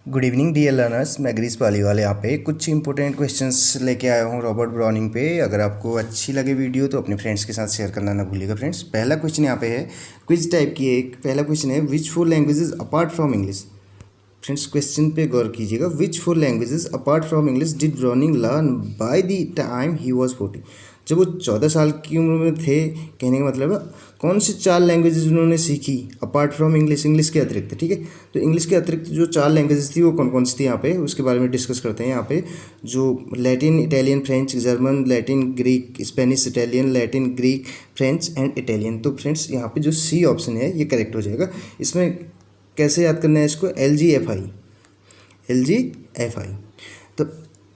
Good evening dear learners, मैं Greece Paliwal यहाँ पे कुछ इंपॉर्टेंट क्वेश्चंस लेके आया हूँ रॉबर्ट ब्राउनिंग पे। अगर आपको अच्छी लगे वीडियो तो अपने फ्रेंड्स के साथ शेयर करना ना भूलिएगा फ्रेंड्स। पहला क्वेश्चन यहाँ पे है क्विज टाइप की। एक पहला क्वेश्चन है which four languages apart from English. Friends question पे गौर कीजिएगा। Which four languages apart from English did browning learn by the time he was 40। जब वो 14 साल की उम्र में थे, कहने का मतलब है कौन सी 4 लैंग्वेजेस उन्होंने सीखी अपार्ट फ्रॉम इंग्लिश, इंग्लिश के अतिरिक्त। ठीक है, तो इंग्लिश के अतिरिक्त जो 4 लैंग्वेजेस थी वो कौन कौन सी थी यहाँ पे उसके बारे में डिस्कस करते हैं। यहाँ पे जो Latin, Italian, French, German, Latin, Greek, Spanish, Italian, Latin, Greek, French and Italian. तो फ्रेंड्स यहाँ पे जो सी ऑप्शन है ये करेक्ट हो जाएगा। इसमें कैसे याद करना है इसको, LGFI, LGFI, तो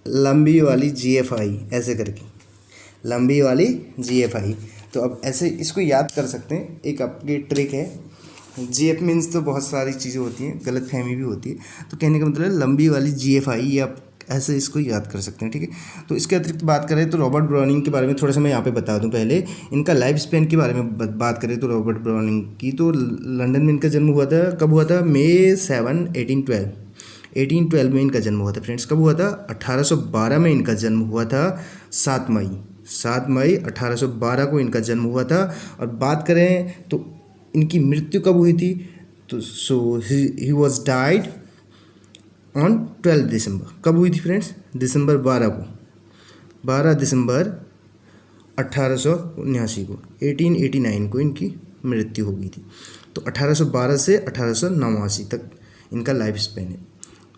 लंबी वाली GFI ऐसे करके, लंबी वाली GFI। तो अब ऐसे इसको याद कर सकते हैं। एक आपकी ट्रिक है, GF मीन्स तो बहुत सारी चीज़ें होती हैं, गलत फहमी भी होती है, तो कहने का मतलब है लंबी वाली GFI, ये आप ऐसे इसको याद कर सकते हैं। ठीक है, तो इसके अतिरिक्त बात करें तो रॉबर्ट ब्राउनिंग के बारे में थोड़ा सा मैं यहाँ पे बता दूं। पहले इनका लाइफ स्पेन के बारे में बात करें तो रॉबर्ट ब्राउनिंग की, तो लंदन में इनका जन्म हुआ था। कब हुआ था? May 7, 1812 में इनका जन्म हुआ था। फ्रेंड्स कब हुआ था? 1812 में इनका जन्म हुआ था। 7 मई 1812 को इनका जन्म हुआ था। और बात करें तो इनकी मृत्यु कब हुई थी, तो ही वॉज डाइड ऑन 12 दिसंबर। कब हुई थी फ्रेंड्स? दिसंबर 12 को, 12 दिसंबर 1879 को, 1889 को इनकी मृत्यु हो गई थी। तो 1812 से 1889 तक इनका लाइफ स्पेन है।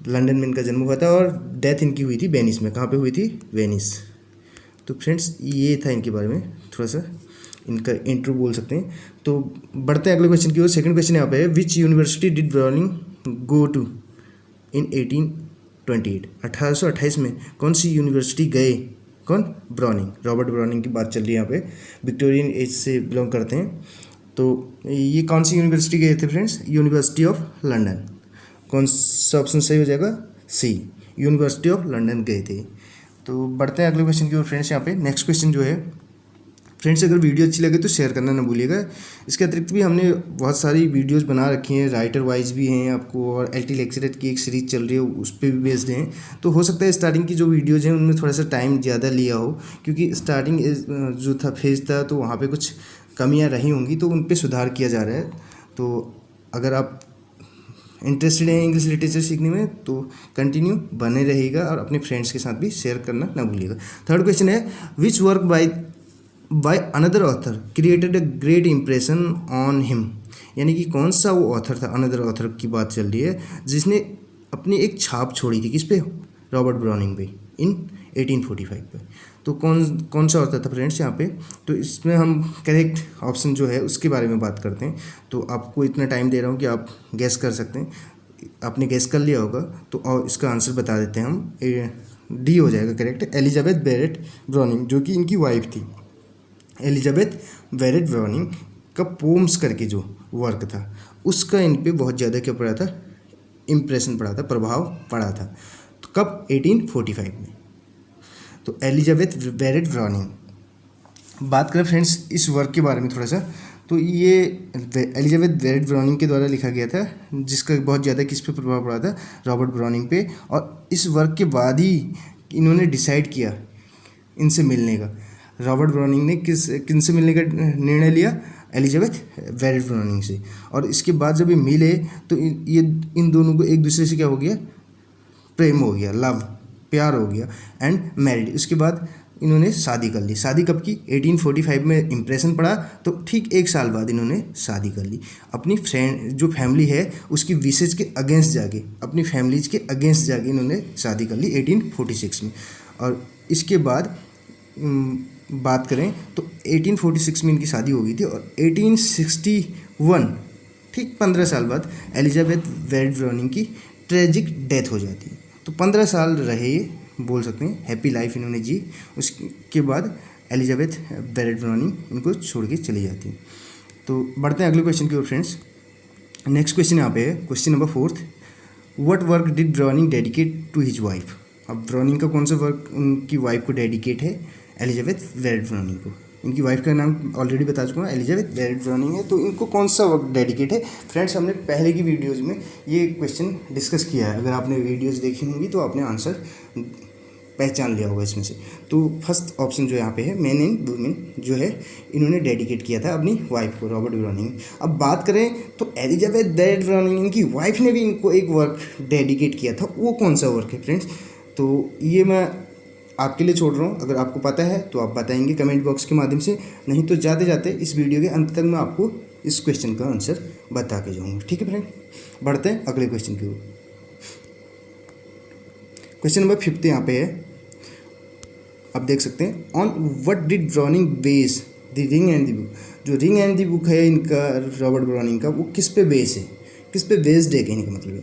लंदन में इनका जन्म हुआ था और डेथ इनकी हुई थी वेनिस में। कहाँ पे हुई थी? वेनिस। तो फ्रेंड्स ये था इनके बारे में थोड़ा सा इनका इंट्रो बोल सकते हैं। तो बढ़ते हैं अगले क्वेश्चन की ओर। सेकंड क्वेश्चन यहाँ पे है which university did Browning go to in 1828। 1828 में कौन सी यूनिवर्सिटी गए? कौन? ब्राउनिंग, रॉबर्ट ब्राउनिंग की बात चल रही है यहाँ पे। विक्टोरियन एज से बिलोंग करते हैं। तो ये कौन सी यूनिवर्सिटी गए थे फ्रेंड्स? University of London. कौन सा ऑप्शन सही हो जाएगा? सी, यूनिवर्सिटी ऑफ लंदन गए थे। तो बढ़ते हैं अगले क्वेश्चन की ओर फ्रेंड्स। यहाँ पे नेक्स्ट क्वेश्चन जो है फ्रेंड्स, अगर वीडियो अच्छी लगे तो शेयर करना ना भूलिएगा। इसके अतिरिक्त भी हमने बहुत सारी वीडियोस बना रखी हैं, राइटर वाइज भी हैं आपको, और LT लेक्चरर की एक सीरीज चल रही है उस पर भी बेस्ड हैं। तो हो सकता है स्टार्टिंग की जो वीडियोज़ हैं उनमें थोड़ा सा टाइम ज़्यादा लिया हो, क्योंकि स्टार्टिंग जो था फेज था तो वहाँ पर कुछ कमियाँ रही होंगी, तो उन पर सुधार किया जा रहा है। तो अगर आप इंटरेस्टेड हैं इंग्लिश लिटरेचर सीखने में तो कंटिन्यू बने रहिएगा और अपने फ्रेंड्स के साथ भी शेयर करना ना भूलिएगा। थर्ड क्वेश्चन है which work by another author created a great impression on him. यानी कि कौन सा वो ऑथर था, अनदर ऑथर की बात चल रही है, जिसने अपनी एक छाप छोड़ी थी किस पे? रॉबर्ट ब्राउनिंग पे, इन 1845 पे। तो कौन सा ऑथर था फ्रेंड्स यहाँ पे? तो इसमें हम करेक्ट ऑप्शन जो है उसके बारे में बात करते हैं। तो आपको इतना टाइम दे रहा हूँ कि आप गैस कर सकते हैं। आपने गैस कर लिया होगा तो और इसका आंसर बता देते हैं हम। डी हो जाएगा करेक्ट, एलिजाबेथ बैरेट ब्राउनिंग, जो कि इनकी वाइफ थी। एलिजाबेथ बैरेट ब्राउनिंग का पोम्स करके जो वर्क था उसका इन पे बहुत ज़्यादा क्या पड़ा था? इम्प्रेशन पड़ा था, प्रभाव पड़ा था। तो कब? 1845 में। तो एलिजाबेथ बैरेट ब्राउनिंग। बात करें फ्रेंड्स इस वर्क के बारे में थोड़ा सा, तो ये एलिजाबेथ बैरेट ब्राउनिंग के द्वारा लिखा गया था, जिसका बहुत ज़्यादा किस पे प्रभाव पड़ा था? रॉबर्ट ब्राउनिंग पे। और इस वर्क के बाद ही इन्होंने डिसाइड किया इनसे मिलने का। रॉबर्ट ब्राउनिंग ने किन से मिलने का निर्णय लिया? एलिजाबेथ बैरेट ब्राउनिंग से। और इसके बाद जब ये मिले तो ये इन दोनों को एक दूसरे से क्या हो गया? प्रेम हो गया, लव, प्यार हो गया एंड मैरिड। उसके बाद इन्होंने शादी कर ली। शादी कब की? 1845 में इम्प्रेशन पड़ा तो ठीक 1 साल बाद इन्होंने शादी कर ली। अपनी फ्रेंड जो फैमिली है उसकी विशेज के अगेंस्ट जाके, अपनी फैमिलीज के अगेंस्ट जाके इन्होंने शादी कर ली 1846 में। और इसके बाद बात करें तो 1846 में इनकी शादी हो गई थी। और 1861 ठीक 15 साल बाद एलिजाबेथ बैरेट ब्राउनिंग की ट्रेजिक डेथ हो जाती है। तो 15 साल रहे, बोल सकते हैं हैप्पी लाइफ इन्होंने जी। उसके बाद एलिजाबेथ बैरेट ब्राउनिंग इनको छोड़ के चली जाती है। तो बढ़ते हैं अगले क्वेश्चन की ओर फ्रेंड्स। नेक्स्ट क्वेश्चन यहाँ पे है question number 4। What work did Browning dedicate to his wife. अब ब्राउनिंग का कौन सा वर्क उनकी वाइफ को डेडिकेट है? एलिजाबेथ बैरेट ब्राउनिंग को। इनकी वाइफ का नाम ऑलरेडी बता चुका हूँ, एलिजाबेथ बैरेट ब्राउनिंग है। तो इनको कौन सा वर्क डेडिकेट है? फ्रेंड्स, हमने पहले की वीडियोज़ में ये क्वेश्चन डिस्कस किया है। अगर आपने वीडियोज़ देखी होंगी तो आपने आंसर पहचान लिया होगा इसमें से। तो फर्स्ट ऑप्शन जो यहाँ पे है, मैन एंड वुमेन जो है, इन्होंने डेडिकेट किया था अपनी वाइफ को, रॉबर्ट ब्राउनिंग। अब बात करें तो एलिजाबेथ बैरेट ब्राउनिंग, इनकी वाइफ ने भी इनको एक वर्क डेडिकेट किया था। वो कौन सा वर्क है फ्रेंड्स? तो ये मैं आपके लिए छोड़ रहा हूँ। अगर आपको पता है तो आप बताएंगे कमेंट बॉक्स के माध्यम से, नहीं तो जाते जाते इस वीडियो के अंत तक मैं आपको इस क्वेश्चन का आंसर बता के जाऊँगा। ठीक है फ्रेंड, बढ़ते हैं अगले क्वेश्चन की ओर। क्वेश्चन नंबर 5 यहाँ पे है, आप देख सकते हैं, on what did browning base the ring and the book. जो रिंग एंड द बुक है इनका, रॉबर्ट ब्राउनिंग का, वो किस पे बेस है, किस पे बेस्ड है कहने का मतलब है,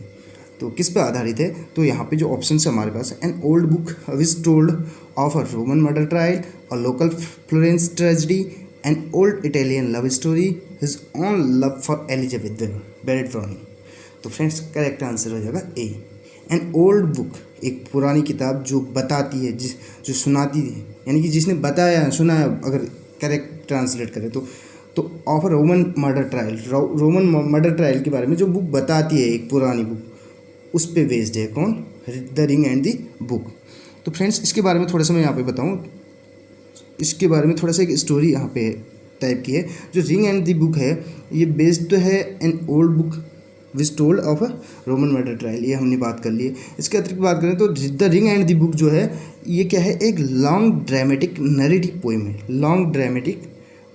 तो किस पे आधारित है? तो यहाँ पे जो ऑप्शन है हमारे पास, an old book which told of a Roman murder trial, a local Florence tragedy, an old Italian love story, his own love for Elizabeth Barrett Browning. तो फ्रेंड्स, करेक्ट आंसर हो जाएगा ए, एन ओल्ड बुक, एक पुरानी किताब जो बताती है, जो सुनाती है, यानी कि जिसने बताया सुनाया, अगर करेक्ट ट्रांसलेट करें तो of Roman murder trial, Roman murder trial के बारे में जो बुक बताती है, एक पुरानी बुक, उस पे बेस्ड है। कौन? The ring and the book. तो फ्रेंड्स, इसके बारे में थोड़ा सा मैं यहाँ पे बताऊँ, इसके बारे में थोड़ा सा एक स्टोरी यहाँ पे टाइप की है। जो रिंग एंड दी बुक है, ये बेस्ड तो है N old book which told of a Roman murder trial, ये हमने बात कर ली है। इसके अतिरिक्त बात करें तो the ring and the book जो है, ये क्या है, एक लॉन्ग ड्रामेटिक नरेटिव पोएम है। Long dramatic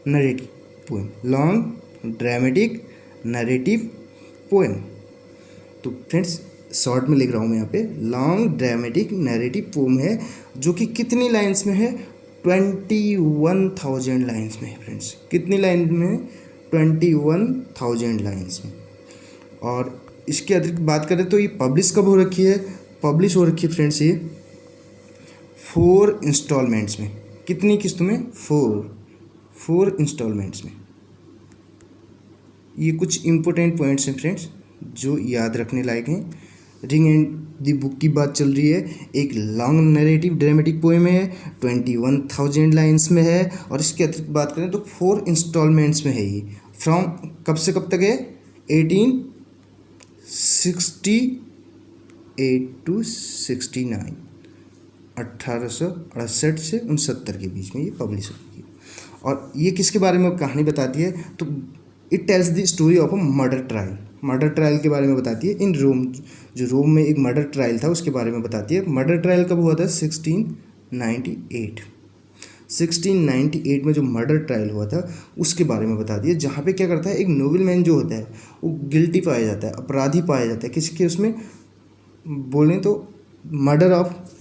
narrative poem, long dramatic narrative poem. तो फ्रेंड्स, शॉर्ट में लिख रहा हूँ मैं यहाँ पे, लॉन्ग ड्रामेटिक नरेटिव पोएम है, जो कि कितनी लाइन्स में है? 21,000 लाइन्स में है फ्रेंड्स। कितनी लाइन में है? 21,000 लाइन्स में। और इसके अतिरिक्त बात करें तो ये पब्लिश कब हो रखी है? पब्लिश हो रखी है फ्रेंड्स ये 4 इंस्टॉलमेंट्स में। कितनी किस्तों में? 4 इंस्टॉलमेंट्स में। ये कुछ इम्पोर्टेंट पॉइंट्स हैं फ्रेंड्स जो याद रखने लायक हैं। रिंग एंड दी बुक की बात चल रही है, एक लॉन्ग नरेटिव ड्रामेटिक पोएम है, 21,000 लाइन्स में है, और इसके अतिरिक्त बात करें तो 4 इंस्टॉलमेंट्स में है। ये फ्रॉम कब से कब तक है? 1868 to 69, 1868 से 69 के बीच में ये पब्लिश होगी। और ये किसके बारे में कहानी बताती है? तो it tells the story of a murder trial. Murder trial के बारे में बताती है इन रोम। जो रोम में एक मर्डर ट्रायल था उसके बारे में बताती है। मर्डर ट्रायल कब हुआ था? 1698 में जो मर्डर ट्रायल हुआ था उसके बारे में बताती है, जहाँ पे क्या करता है, एक नोबल मैन जो होता है वो गिल्टी पाया जाता है, अपराधी पाया जाता है। किसके? उसमें बोलें तो murder of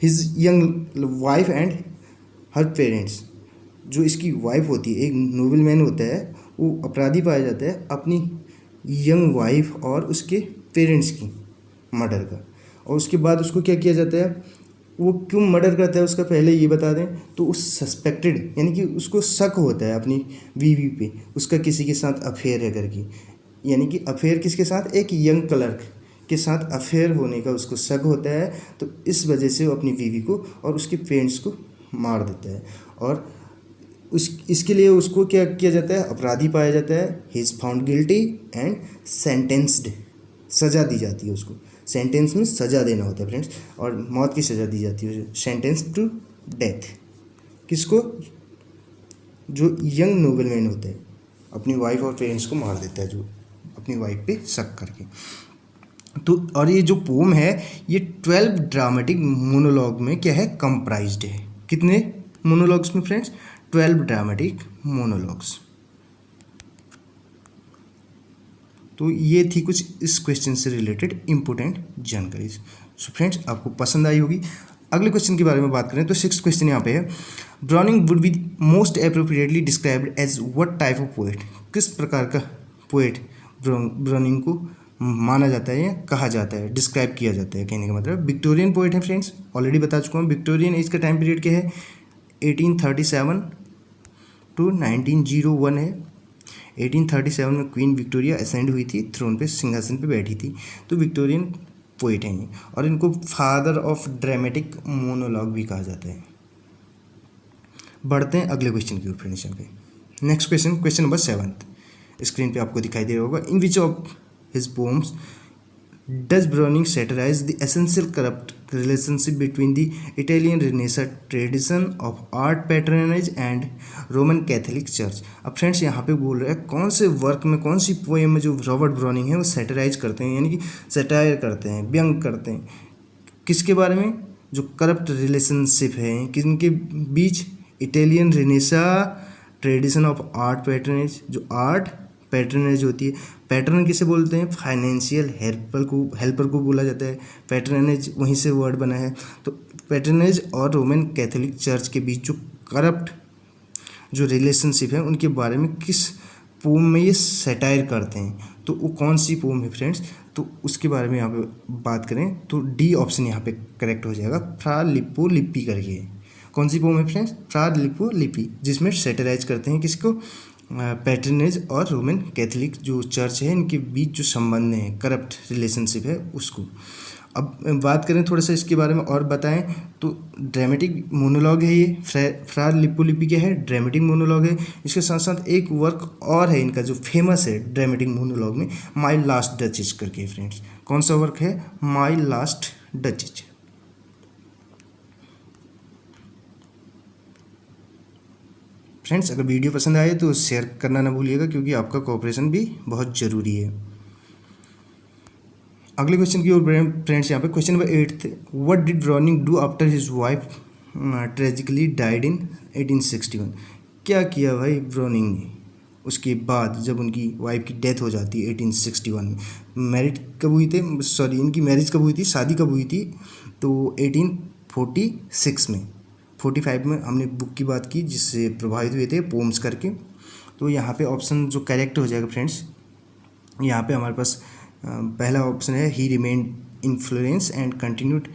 his young wife and her parents. जो इसकी वाइफ होती है, एक नोबल मैन होता है, वो अपराधी पाया जाता है अपनी यंग वाइफ और उसके पेरेंट्स की मर्डर का। और उसके बाद उसको क्या किया जाता है, वो क्यों मर्डर करता है उसका पहले ये बता दें तो उस सस्पेक्टेड, यानी कि उसको शक होता है अपनी बीवी पे, उसका किसी के साथ अफेयर है करके। यानी कि अफेयर किसके साथ? एक यंग क्लर्क के साथ अफेयर होने का उसको शक होता है। तो इस वजह से वो अपनी बीवी को और उसके पेरेंट्स को मार देता है। और इसके लिए उसको क्या किया जाता है? अपराधी पाया जाता है। He is found guilty and sentenced, सज़ा दी जाती है उसको। सेंटेंस में सज़ा देना होता है फ्रेंड्स, और मौत की सज़ा दी जाती है, सेंटेंस टू डेथ। किसको? जो यंग नोबलमैन होता है अपनी वाइफ और पेरेंट्स को मार देता है, जो अपनी वाइफ पे शक करके। तो और ये जो पोम है ये 12 ड्रामेटिक मोनोलॉग में क्या है? कंप्राइज्ड है। कितने मोनोलॉग्स में फ्रेंड्स? 12 dramatic monologues. तो ये थी कुछ इस क्वेश्चन से रिलेटेड इंपॉर्टेंट जानकारी। सो फ्रेंड्स, आपको पसंद आई होगी। अगले क्वेश्चन के बारे में बात करें तो 6th क्वेश्चन यहाँ पे है, Browning would be most appropriately described as what type of poet. किस प्रकार का पोएट ब्राउनिंग को माना जाता है या कहा जाता है, डिस्क्राइब किया जाता है? कहने का मतलब विक्टोरियन पोएट है फ्रेंड्स, ऑलरेडी बता चुका हूँ। विक्टोरियन एज का टाइम पीरियड क्या है? 1837 to 1901 है। 1837 में क्वीन विक्टोरिया असेंड हुई थी, थ्रोन पे, सिंहासन पे बैठी थी। तो विक्टोरियन पोइट हैं ये, और इनको फादर ऑफ ड्रामेटिक मोनोलॉग भी कहा जाता है। बढ़ते हैं अगले क्वेश्चन की ओर फ्रेंड्स। यहाँ पे नेक्स्ट क्वेश्चन नंबर 7 स्क्रीन पे आपको दिखाई दे रहा होगा। In which of his poems does Browning satirize the essential corrupt relationship between the Italian Renaissance tradition of art patronage and Roman Catholic church. अब फ्रेंड्स यहाँ पे बोल रहा है कौन से वर्क में, कौन सी पोएम में जो रॉबर्ट ब्राउनिंग है वो सैटिराइज करते हैं, यानी कि सैटायर करते हैं, व्यंग करते हैं, किसके बारे में, जो करप्ट रिलेशनशिप है किनके बीच, Italian Renaissance tradition of art patronage, जो आर्ट पैट्रनेज होती है। पैट्रन किसे बोलते हैं, फाइनेंशियल हेल्पर को बोला जाता है, पैट्रनेज वहीं से वर्ड बना है। तो पैट्रनेज और रोमन कैथोलिक चर्च के बीच जो करप्ट जो रिलेशनशिप है उनके बारे में किस पोम में ये सैटायर करते हैं, तो वो कौन सी पोम है फ्रेंड्स, तो उसके बारे में यहाँ पे बात करें तो डी ऑप्शन यहाँ पे करेक्ट हो जाएगा, फ्रा लिप्पो लिप्पी करके। कौन सी पोम है फ्रेंड्स, फ्रा लिप्पो लिप्पी, जिसमें सैटेराइज करते हैं किसको, पैट्रनेज और रोमन कैथोलिक जो चर्च है इनके बीच जो संबंध है, करप्ट रिलेशनशिप है उसको। अब बात करें थोड़ा सा इसके बारे में और बताएं तो ड्रामेटिक मोनोलॉग है ये, फ्रा लिप्पो लिप्पी क्या है, ड्रामेटिक मोनोलॉग है। इसके साथ साथ एक वर्क और है इनका जो फेमस है ड्रामेटिक मोनोलॉग में, माई लास्ट डचेज करके फ्रेंड्स। कौन सा वर्क है, माई लास्ट डचेज। फ्रेंड्स अगर वीडियो पसंद आए तो शेयर करना ना भूलिएगा, क्योंकि आपका कोऑपरेशन भी बहुत ज़रूरी है। अगले क्वेश्चन की ओर फ्रेंड्स, यहाँ पे question number 8 what did browning do after his wife tragically died in 1861। क्या किया भाई ब्राउनिंग ने उसके बाद जब उनकी वाइफ की डेथ हो जाती है 1861 में। मैरिड कब हुई थे, सॉरी इनकी मैरिज कब हुई थी, शादी कब हुई थी, तो 1846 में। 45 में हमने बुक की बात की जिससे प्रभावित हुए थे पोम्स करके। तो यहाँ पे ऑप्शन जो करेक्ट हो जाएगा फ्रेंड्स, यहाँ पे हमारे पास पहला ऑप्शन है he remained in Florence and continued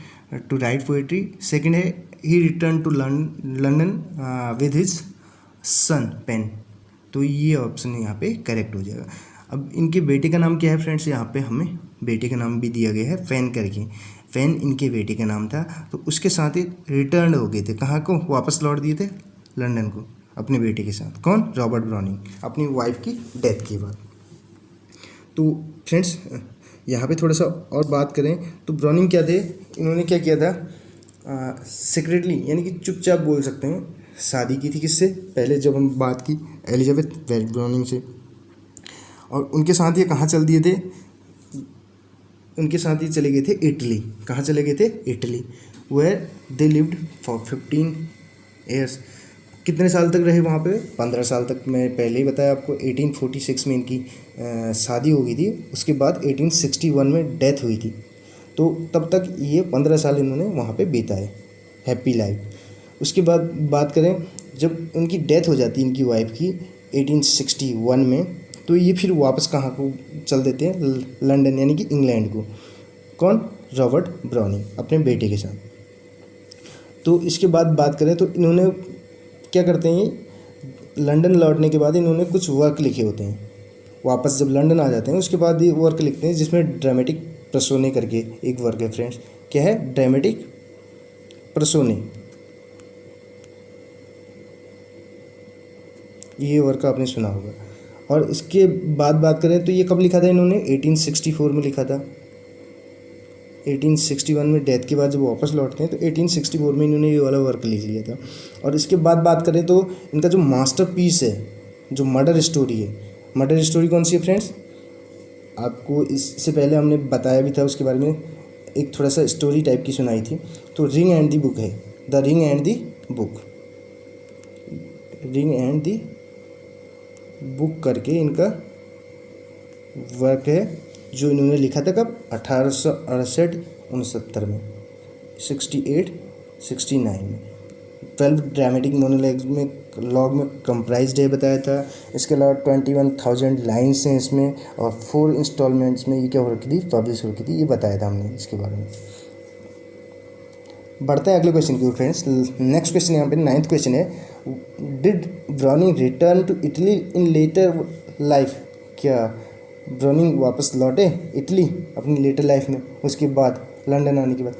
to write poetry. Second है he return to London with his son Pen. तो ये ऑप्शन यहाँ पे करेक्ट हो जाएगा। अब इनके बेटे का नाम क्या है फ्रेंड्स, यहाँ पे हमें बेटे का नाम भी दिया गया है फैन करके। फैन इनके बेटे का नाम था, तो उसके साथ ही रिटर्न हो गए थे, कहाँ को, वापस लौट दिए थे लंदन को अपने बेटे के साथ। कौन, रॉबर्ट ब्राउनिंग, अपनी वाइफ की डेथ के बाद। तो फ्रेंड्स यहाँ पे थोड़ा सा और बात करें तो ब्राउनिंग क्या थे, इन्होंने क्या किया था, सीक्रेटली यानी कि चुपचाप बोल सकते हैं, शादी की थी किससे, पहले जब हम बात की एलिजाबेथ ब्राउनिंग से, और उनके साथ ये कहाँ चल दिए थे, उनके साथ ही चले गए थे इटली। कहाँ चले गए थे, Italy, where they lived for 15 years. कितने साल तक रहे वहाँ पे, 15 साल तक। मैं पहले ही बताया आपको 1846 में इनकी शादी हो गई थी, उसके बाद 1861 में डेथ हुई थी, तो तब तक ये 15 साल इन्होंने वहाँ पे बिताए, हैप्पी लाइफ। उसके बाद बात करें जब उनकी डेथ हो जाती है इनकी वाइफ की 1861 में, तो ये फिर वापस कहाँ को चल देते हैं, लंदन यानी कि इंग्लैंड को। कौन, रॉबर्ट ब्राउनिंग अपने बेटे के साथ। तो इसके बाद बात करें तो इन्होंने क्या करते हैं, लंदन लौटने के बाद इन्होंने कुछ वर्क लिखे होते हैं, वापस जब लंदन आ जाते हैं उसके बाद ये वर्क लिखते हैं, जिसमें ड्रामेटिक प्रसोने करके एक वर्क है फ्रेंड्स। क्या है, ड्रामेटिक प्रसोने, ये वर्क आपने सुना होगा। और इसके बाद बात करें तो ये कब लिखा था इन्होंने, 1864 में लिखा था। 1861 में डेथ के बाद जब वापस लौटते हैं तो 1864 में इन्होंने ये वाला वर्क लिख लिया था। और इसके बाद बात करें तो इनका जो मास्टरपीस है, जो मर्डर स्टोरी है, मर्डर स्टोरी कौन सी है फ्रेंड्स, आपको इससे पहले हमने बताया भी था उसके बारे में, एक थोड़ा सा स्टोरी टाइप की सुनाई थी। तो रिंग एंड दी बुक है, the ring and the book, ring and the book करके इनका वर्क है, जो इन्होंने लिखा था कब, 1868-69 में, 68-69 में। 12 ड्रामेटिक मोनोलॉग में कंप्राइज्ड है बताया था। इसके अलावा 21,000 लाइन्स हैं इसमें, और 4 इंस्टॉलमेंट्स में ये क्या हो रखी थी, पब्लिश हो रखी थी, ये बताया था हमने इसके बारे में। बढ़ते हैं अगले क्वेश्चन की ओर फ्रेंड्स। नेक्स्ट क्वेश्चन यहाँ पे 9th क्वेश्चन है, did Browning return to Italy in later life. क्या ब्राउनिंग वापस लौटे इटली अपनी लेटर लाइफ में, उसके बाद लंदन आने के बाद।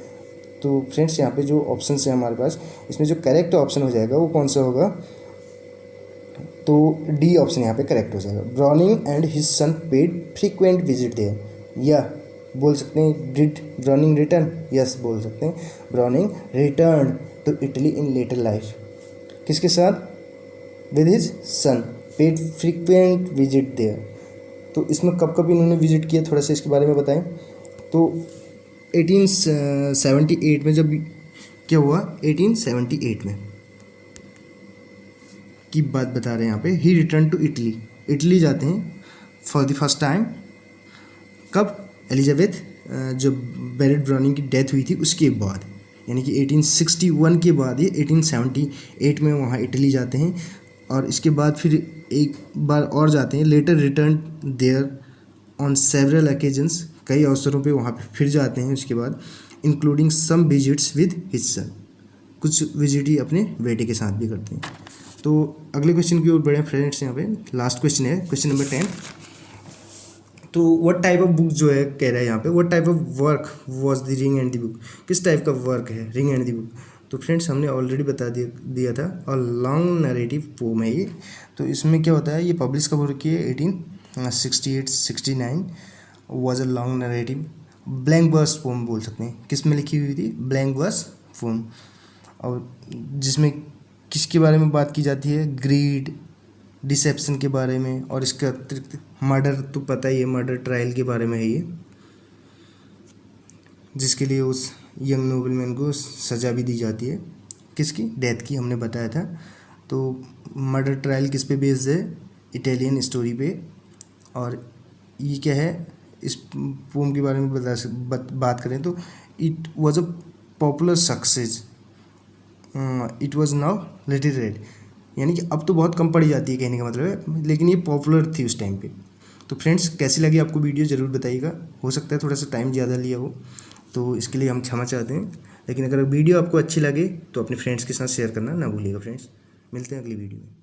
तो फ्रेंड्स यहाँ पे जो ऑप्शन है हमारे पास, इसमें जो करेक्ट ऑप्शन हो जाएगा वो कौन सा होगा, तो डी ऑप्शन यहाँ पे करेक्ट हो जाएगा। Browning and his son paid frequent visit there, या बोल सकते हैं डिड ब्राउनिंग रिटर्न, यस बोल सकते हैं Browning return to Italy in later life, किसके साथ, with his son, paid frequent visit there. तो इसमें कब कब इन्होंने विजिट किया, थोड़ा सा इसके बारे में बताएं। तो 1878 में, जब क्या हुआ 1878 में की बात बता रहे हैं यहाँ पे। ही रिटर्न टू इटली, इटली जाते हैं फॉर द फर्स्ट टाइम, कब, एलिजाबेथ जो बेरेट ब्राउनिंग की डेथ हुई थी उसके बाद, यानी कि 1861 के बाद ये 1878 में वहाँ इटली जाते हैं। और इसके बाद फिर एक बार और जाते हैं, later return there on several occasions, कई अवसरों पे वहाँ पे फिर जाते हैं उसके बाद, including some visits with his son, कुछ विजिट ही अपने बेटे के साथ भी करते हैं। तो अगले क्वेश्चन की ओर बढ़े फ्रेंड्स, यहाँ पे लास्ट क्वेश्चन है, क्वेश्चन नंबर 10। तो व्हाट टाइप ऑफ बुक जो है कह रहा है यहाँ पे, what type of work was the ring and the book, किस टाइप का वर्क है रिंग एंड द बुक। तो फ्रेंड्स हमने ऑलरेडी बता दिया था, और लॉन्ग नरेटिव पोम है ये। तो इसमें क्या होता है, ये पब्लिश कब हो रखी है, 1868-69, was a long narrative blank verse poem बोल सकते हैं। किस में लिखी हुई थी, ब्लैंक वर्स पोम, और जिसमें किसके बारे में बात की जाती है, ग्रीड, डिसेप्शन के बारे में, और इसके अतिरिक्त मर्डर, तो पता ही है मर्डर ट्रायल के बारे में है ये, जिसके लिए उस यंग नोबलमैन को सज़ा भी दी जाती है, किसकी, डेथ की, हमने बताया था। तो मर्डर ट्रायल किस पे बेस्ड है, इटालियन स्टोरी पे। और ये क्या है, इस पोम के बारे में बात करें तो it was a popular success, it was now little red, यानी कि अब तो बहुत कम पड़ी जाती है कहने का मतलब है, लेकिन ये पॉपुलर थी उस टाइम पे। तो फ्रेंड्स कैसी लगी आपको वीडियो ज़रूर बताइएगा, हो सकता है थोड़ा सा टाइम ज़्यादा लिया हो, तो इसके लिए हम क्षमा चाहते हैं। लेकिन अगर वीडियो आपको अच्छी लगे तो अपने फ्रेंड्स के साथ शेयर करना ना भूलिएगा फ्रेंड्स। मिलते हैं अगली वीडियो में।